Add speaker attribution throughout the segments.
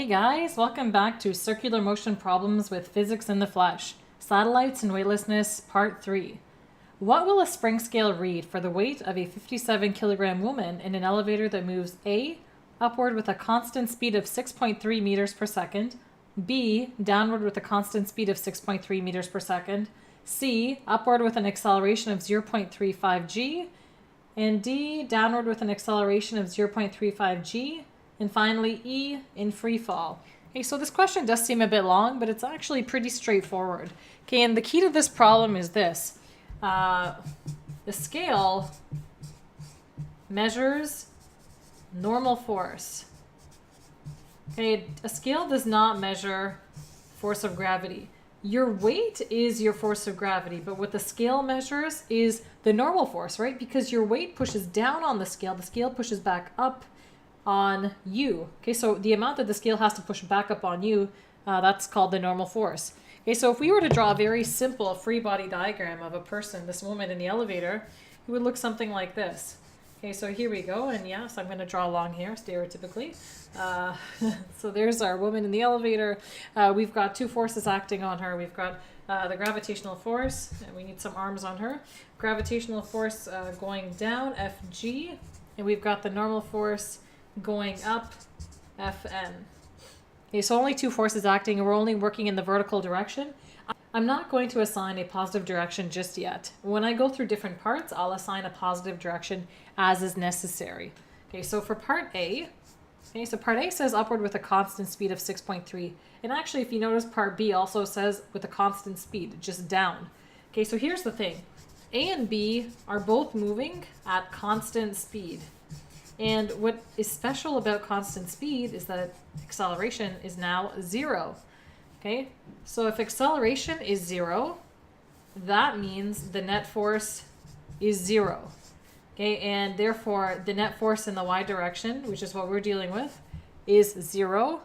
Speaker 1: guys, welcome back to Circular Motion Problems with Physics in the Flesh, Satellites and Weightlessness, Part 3. What will a spring scale read for the weight of a 57 kilogram woman in an elevator that moves A, upward with a constant speed of 6.3 meters per second, B, downward with a constant speed of 6.3 meters per second, C, upward with an acceleration of 0.35 g, and D, downward with an acceleration of 0.35 g, and finally E, in free fall. Okay, so this question does seem a bit long, but it's actually pretty straightforward. Okay, and the key to this problem is this. The scale measures normal force. Okay, a scale does not measure force of gravity. Your weight is your force of gravity, but what the scale measures is the normal force, right? Because your weight pushes down on the scale pushes back up on you. Okay, so the amount that the scale has to push back up on you, that's called the normal force. Okay, so if we were to draw a very simple free body diagram of a person, this woman in the elevator, it would look something like this. Okay, so here we go, and yes, I'm going to draw along here, stereotypically. So there's our woman in the elevator. We've got two forces acting on her. We've got the gravitational force, and we need some arms on her. Gravitational force going down, Fg, and we've got the normal force going up, Fn. Okay, so only two forces acting, and we're only working in the vertical direction. I'm not going to assign a positive direction just yet. When I go through different parts, I'll assign a positive direction as is necessary. Okay, so for part A, okay, so part A says upward with a constant speed of 6.3. And actually, if you notice, part B also says with a constant speed, just down. Okay, so here's the thing. A and B are both moving at constant speed. And what is special about constant speed is that acceleration is now 0. Okay, so if acceleration is 0, that means the net force is 0. Okay, and therefore the net force in the y direction, which is what we're dealing with, is 0.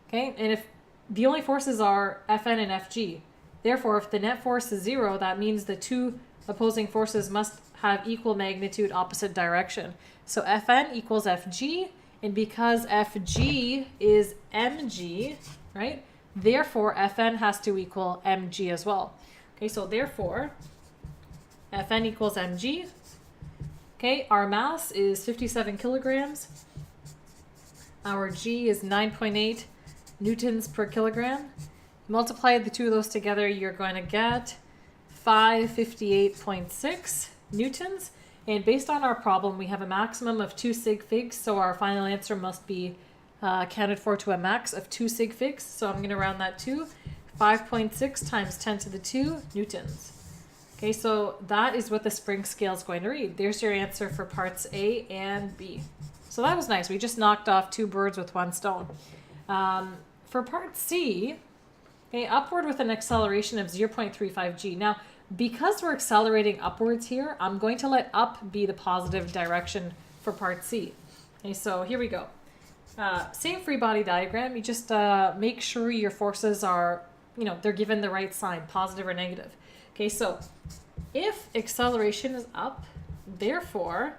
Speaker 1: Okay, and if the only forces are Fn and Fg, therefore if the net force is 0, that means the two opposing forces must have equal magnitude, opposite direction. So Fn equals Fg, and because Fg is mg, right, therefore Fn has to equal mg as well. Okay, so therefore Fn equals mg. Okay, our mass is 57 kilograms. Our g is 9.8 newtons per kilogram. Multiply the two of those together, you're going to get 558.6 newtons. And based on our problem, we have a maximum of 2 sig figs, so our final answer must be accounted for to a max of 2 sig figs. So I'm going to round that to 5.6 times 10 to the 2 newtons. Okay, so that is what the spring scale is going to read. There's your answer for parts A and B. So that was nice. We just knocked off 2 birds with 1 stone. For part C, okay, upward with an acceleration of 0.35 g. Now, because we're accelerating upwards here, I'm going to let up be the positive direction for part C. Okay, so here we go. Same free body diagram. You just make sure your forces are, they're given the right sign, positive or negative. Okay, so if acceleration is up, therefore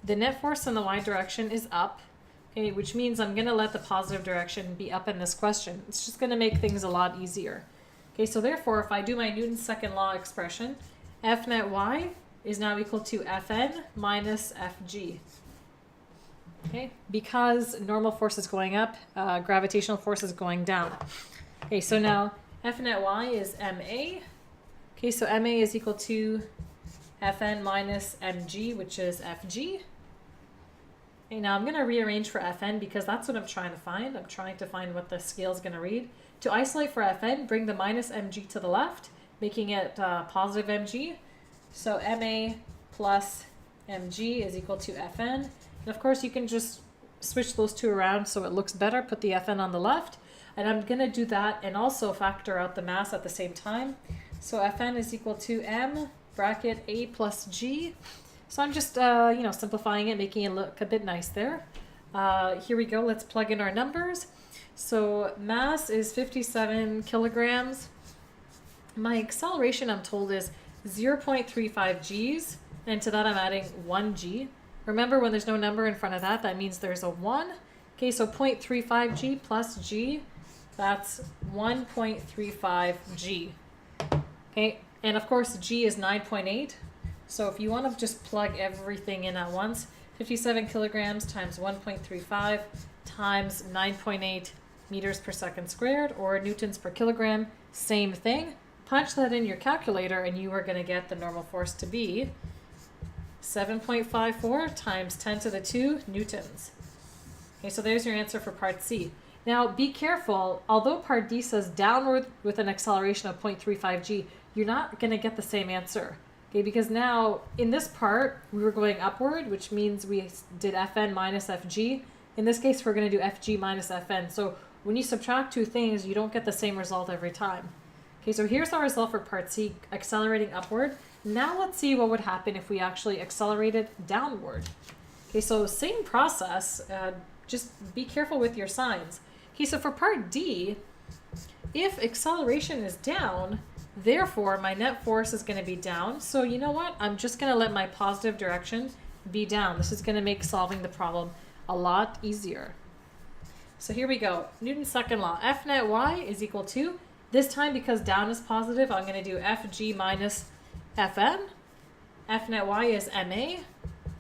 Speaker 1: the net force in the y direction is up, okay, which means I'm going to let the positive direction be up in this question. It's just going to make things a lot easier. Okay, so therefore, if I do my Newton's second law expression, F net y is now equal to Fn minus Fg. Okay, because normal force is going up, gravitational force is going down. Okay, so now F net y is ma. Okay, so ma is equal to Fn minus mg, which is Fg. Okay, now I'm going to rearrange for Fn because that's what I'm trying to find. I'm trying to find what the scale is going to read. To isolate for Fn, bring the minus mg to the left, making it positive mg. So ma plus mg is equal to Fn. And of course, you can just switch those two around so it looks better. Put the Fn on the left. And I'm going to do that and also factor out the mass at the same time. So Fn is equal to m bracket a plus g. So I'm just, simplifying it, making it look a bit nice there. Here we go. Let's plug in our numbers. So mass is 57 kilograms. My acceleration, I'm told, is 0.35 g's. And to that, I'm adding 1 g. Remember, when there's no number in front of that, that means there's a 1. Okay, so 0.35 G plus G, that's 1.35 G. Okay, and of course G is 9.8. So if you want to just plug everything in at once, 57 kilograms times 1.35 times 9.8 meters per second squared, or newtons per kilogram, same thing. Punch that in your calculator and you are going to get the normal force to be 7.54 times 10 to the 2 newtons. Okay, so there's your answer for part C. Now be careful, although part D says downward with an acceleration of 0.35 g, you're not going to get the same answer. Okay, because now in this part we were going upward, which means we did Fn minus Fg. In this case we're going to do Fg minus Fn. So when you subtract two things, you don't get the same result every time. Okay, so here's our result for part C, accelerating upward. Now let's see what would happen if we actually accelerated downward. Okay, so same process, just be careful with your signs. Okay, so for part D, if acceleration is down, therefore my net force is going to be down. So you know what? I'm just going to let my positive direction be down. This is going to make solving the problem a lot easier. So here we go. Newton's second law. F net y is equal to, this time because down is positive, I'm going to do Fg minus Fn. F net y is ma.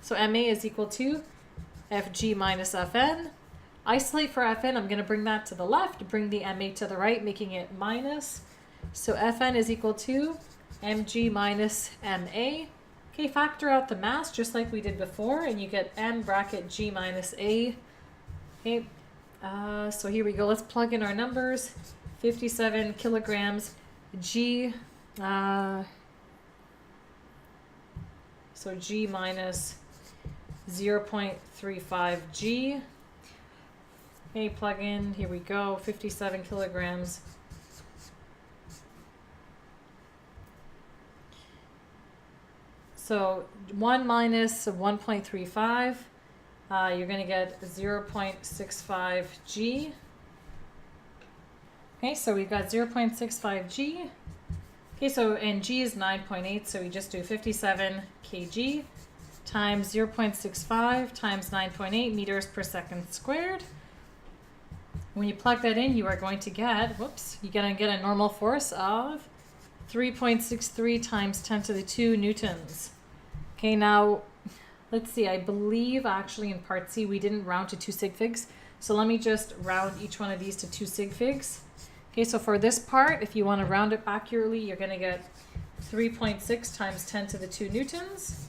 Speaker 1: So ma is equal to Fg minus Fn. Isolate for Fn, I'm going to bring that to the left, bring the ma to the right, making it minus. So Fn is equal to mg minus ma. Okay, factor out the mass just like we did before, and you get m bracket g minus a. Okay, so here we go. Let's plug in our numbers. 57 kilograms g. So g minus 0.35 g. Okay, plug in. Here we go. 57 kilograms. So 1 minus 1.35, you're going to get 0.65 g. Okay, so we've got 0.65 g. Okay, so and g is 9.8, so we just do 57 kg times 0.65 times 9.8 meters per second squared. When you plug that in, you are going to get, you're going to get a normal force of 3.63 times 10 to the 2 newtons. Okay, now let's see, I believe actually in part C we didn't round to 2 sig figs. So let me just round each one of these to 2 sig figs. Okay, so for this part, if you want to round it accurately, you're going to get 3.6 times 10 to the 2 newtons.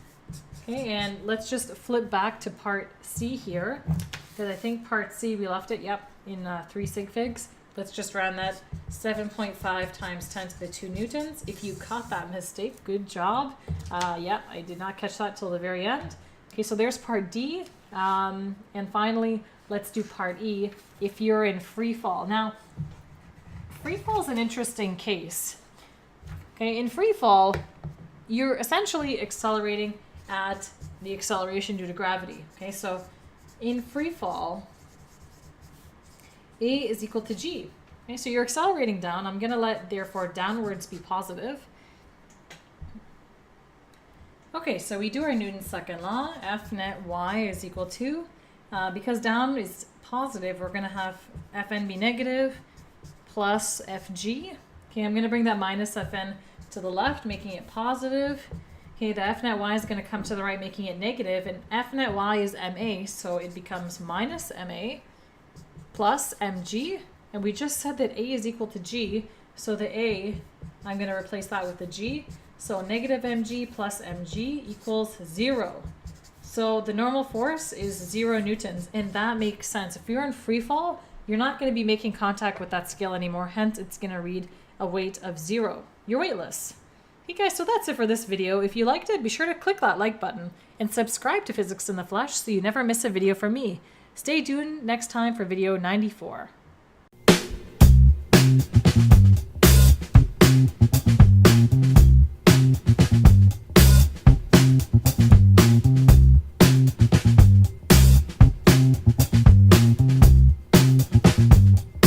Speaker 1: Okay, and let's just flip back to part C here, because I think part C we left it, in 3 sig figs. Let's just round that 7.5 times 10 to the 2 newtons. If you caught that mistake, good job. I did not catch that till the very end. Okay, so there's part D. And finally, let's do part E if you're in free fall. Now, free fall is an interesting case. Okay, in free fall, you're essentially accelerating at the acceleration due to gravity. Okay, so in free fall, A is equal to G. Okay, so you're accelerating down. I'm going to let, therefore, downwards be positive. Okay, so we do our Newton's second law. F net y is equal to, because down is positive, we're going to have Fn be negative plus Fg. Okay, I'm going to bring that minus Fn to the left, making it positive. Okay, the F net y is going to come to the right, making it negative, and F net y is ma, so it becomes minus ma plus mg, and we just said that a is equal to g, so the a, I'm going to replace that with the g, so negative mg plus mg equals 0. So the normal force is 0 newtons, and that makes sense. If you're in free fall, you're not going to be making contact with that scale anymore, hence it's going to read a weight of 0. You're weightless. Hey guys, so that's it for this video. If you liked it, be sure to click that like button and subscribe to Physics in the Flesh so you never miss a video from me. Stay tuned next time for video 94.